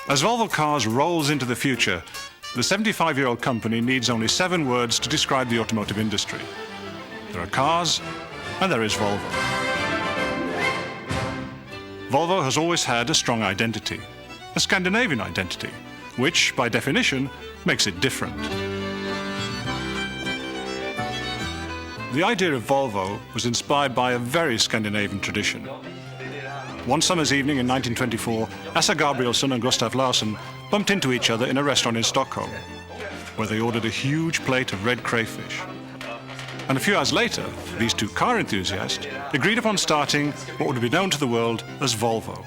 As Volvo Cars rolls into the future, the 75-year-old company needs only 7 words to describe the automotive industry. There are cars, and there is Volvo. Volvo has always had a strong identity, a Scandinavian identity, which, by definition, makes it different. The idea of Volvo was inspired by a very Scandinavian tradition. One summer's evening in 1924, Assa Gabrielsson and Gustav Larsson bumped into each other in a restaurant in Stockholm, where they ordered a huge plate of red crayfish. And a few hours later, these two car enthusiasts agreed upon starting what would be known to the world as Volvo.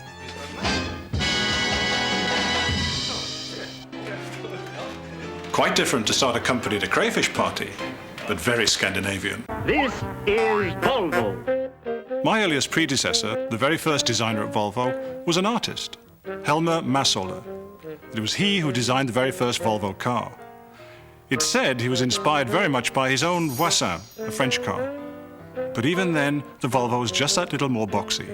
Quite different to start a company at a crayfish party, but very Scandinavian. This is Volvo. My earliest predecessor, the very first designer at Volvo, was an artist, Helmer Massoller. It was he who designed the very first Volvo car. It's said he was inspired very much by his own Voisin, a French car. But even then, the Volvo was just that little more boxy.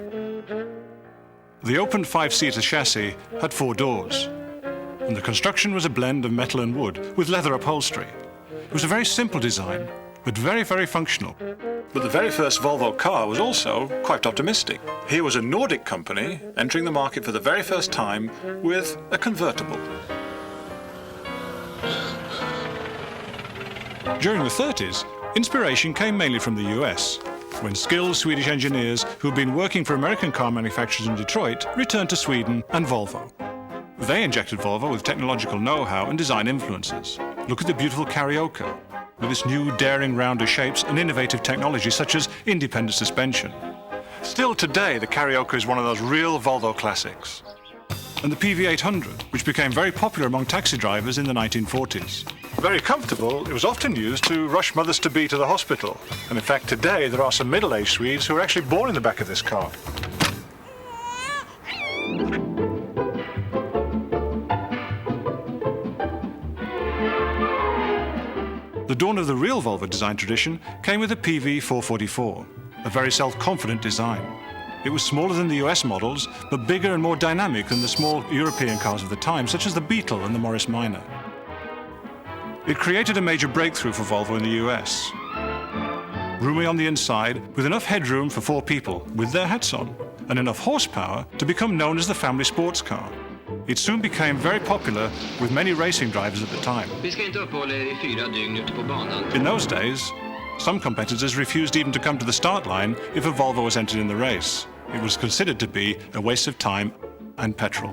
The open 5-seater chassis had 4 doors, and the construction was a blend of metal and wood with leather upholstery. It was a very simple design, but very, very functional. But the very first Volvo car was also quite optimistic. Here was a Nordic company entering the market for the very first time with a convertible. During the 30s, inspiration came mainly from the US, when skilled Swedish engineers who had been working for American car manufacturers in Detroit returned to Sweden and Volvo. They injected Volvo with technological know-how and design influences. Look at the beautiful Carioca, with its new daring rounder shapes and innovative technology such as independent suspension. Still today, the Carioca is one of those real Volvo classics. And the PV800, which became very popular among taxi drivers in the 1940s. Very comfortable, it was often used to rush mothers-to-be to the hospital. And in fact, today there are some middle-aged Swedes who are actually born in the back of this car. The dawn of the real Volvo design tradition came with the PV444, a very self-confident design. It was smaller than the US models, but bigger and more dynamic than the small European cars of the time, such as the Beetle and the Morris Minor. It created a major breakthrough for Volvo in the US. Roomy on the inside, with enough headroom for 4 people with their hats on, and enough horsepower to become known as the family sports car. It soon became very popular with many racing drivers at the time. In those days, some competitors refused even to come to the start line if a Volvo was entered in the race. It was considered to be a waste of time and petrol.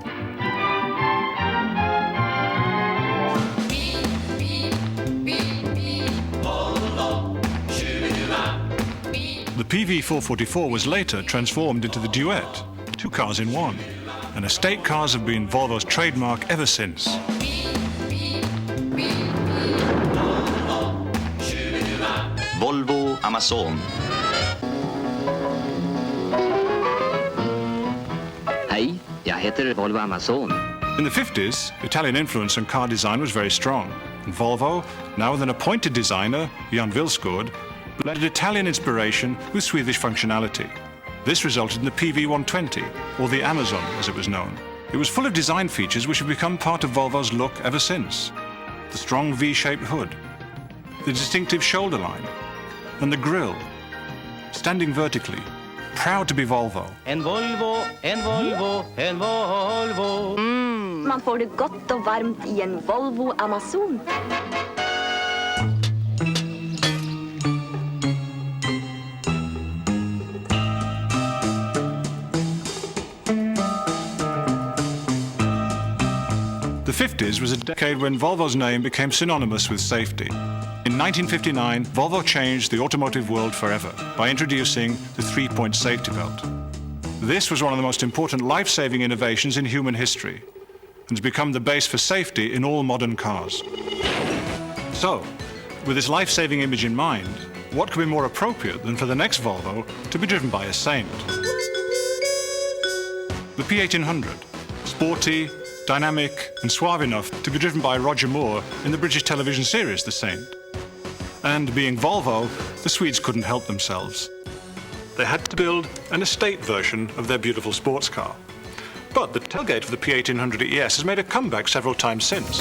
The PV444 was later transformed into the Duet, 2 cars in 1. And estate cars have been Volvo's trademark ever since. Volvo Amazon. Hej, jag heter Volvo Amazon. In the 50s, Italian influence on car design was very strong. And Volvo, now with an appointed designer, Jan Vilsgaard, blended Italian inspiration with Swedish functionality. This resulted in the PV120, or the Amazon as it was known. It was full of design features which have become part of Volvo's look ever since. The strong V-shaped hood, the distinctive shoulder line, and the grille, standing vertically, proud to be Volvo. En Volvo, en Volvo, en Volvo. Man får det gott och varmt i en Volvo Amazon. The 50s was a decade when Volvo's name became synonymous with safety. In 1959, Volvo changed the automotive world forever by introducing the 3-point safety belt. This was one of the most important life-saving innovations in human history and has become the base for safety in all modern cars. So, with this life-saving image in mind, what could be more appropriate than for the next Volvo to be driven by a saint? The P1800, sporty, dynamic and suave enough to be driven by Roger Moore in the British television series The Saint. And being Volvo, the Swedes couldn't help themselves. They had to build an estate version of their beautiful sports car. But the tailgate of the P1800 ES has made a comeback several times since.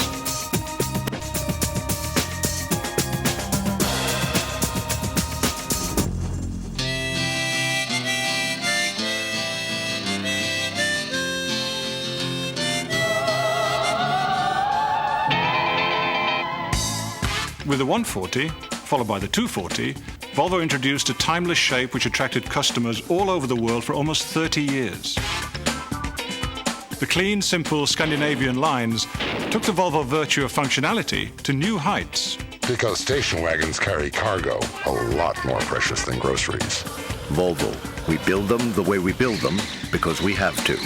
With the 140, followed by the 240, Volvo introduced a timeless shape which attracted customers all over the world for almost 30 years. The clean, simple Scandinavian lines took the Volvo virtue of functionality to new heights. Because station wagons carry cargo, a lot more precious than groceries. Volvo. We build them the way we build them because we have to.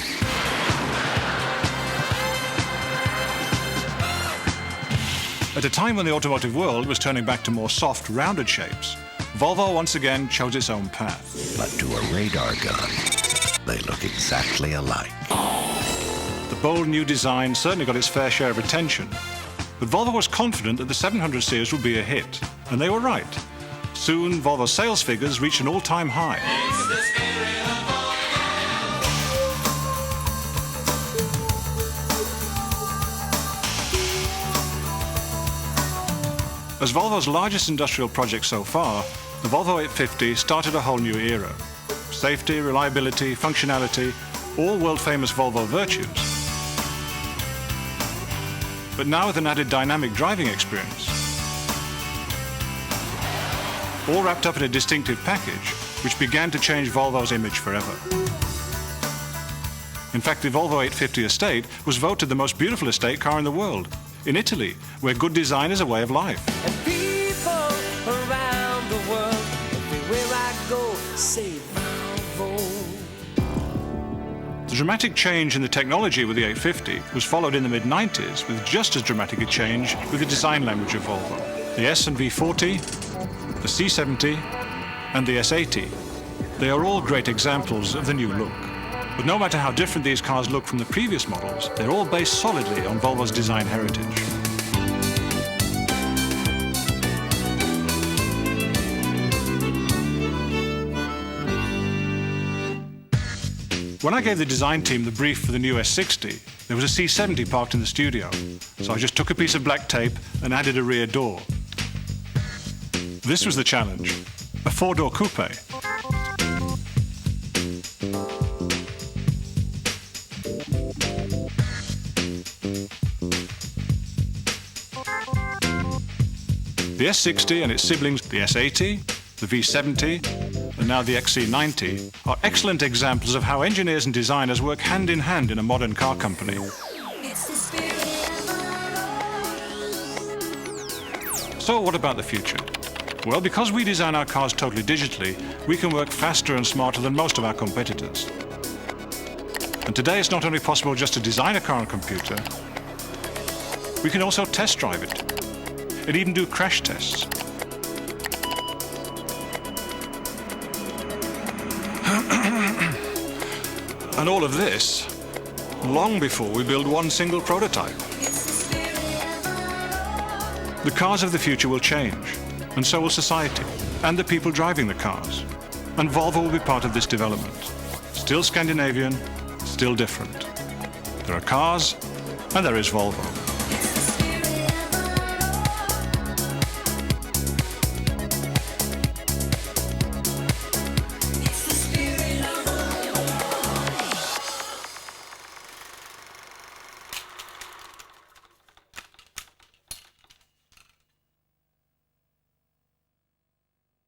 At a time when the automotive world was turning back to more soft, rounded shapes, Volvo once again chose its own path. But to a radar gun, they look exactly alike. The bold new design certainly got its fair share of attention, but Volvo was confident that the 700 series would be a hit, and they were right. Soon, Volvo's sales figures reached an all-time high. As Volvo's largest industrial project so far, the Volvo 850 started a whole new era. Safety, reliability, functionality, all world-famous Volvo virtues. But now with an added dynamic driving experience. All wrapped up in a distinctive package, which began to change Volvo's image forever. In fact, the Volvo 850 estate was voted the most beautiful estate car in the world, in Italy, where good design is a way of life. And people around the world, everywhere I go, say Volvo. The dramatic change in the technology with the 850 was followed in the mid-90s with just as dramatic a change with the design language of Volvo. The S and V40, the C70, and the S80. They are all great examples of the new look. But no matter how different these cars look from the previous models, they're all based solidly on Volvo's design heritage. When I gave the design team the brief for the new S60, there was a C70 parked in the studio. So I just took a piece of black tape and added a rear door. This was the challenge, a four-door coupe. The S60 and its siblings, the S80, the V70, and now the XC90, are excellent examples of how engineers and designers work hand in hand in a modern car company. So what about the future? Well, because we design our cars totally digitally, we can work faster and smarter than most of our competitors. And today it's not only possible just to design a car on a computer, we can also test drive it. And even do crash tests. And all of this, long before we build one single prototype. The cars of the future will change, and so will society, and the people driving the cars. And Volvo will be part of this development. Still Scandinavian, still different. There are cars, and there is Volvo.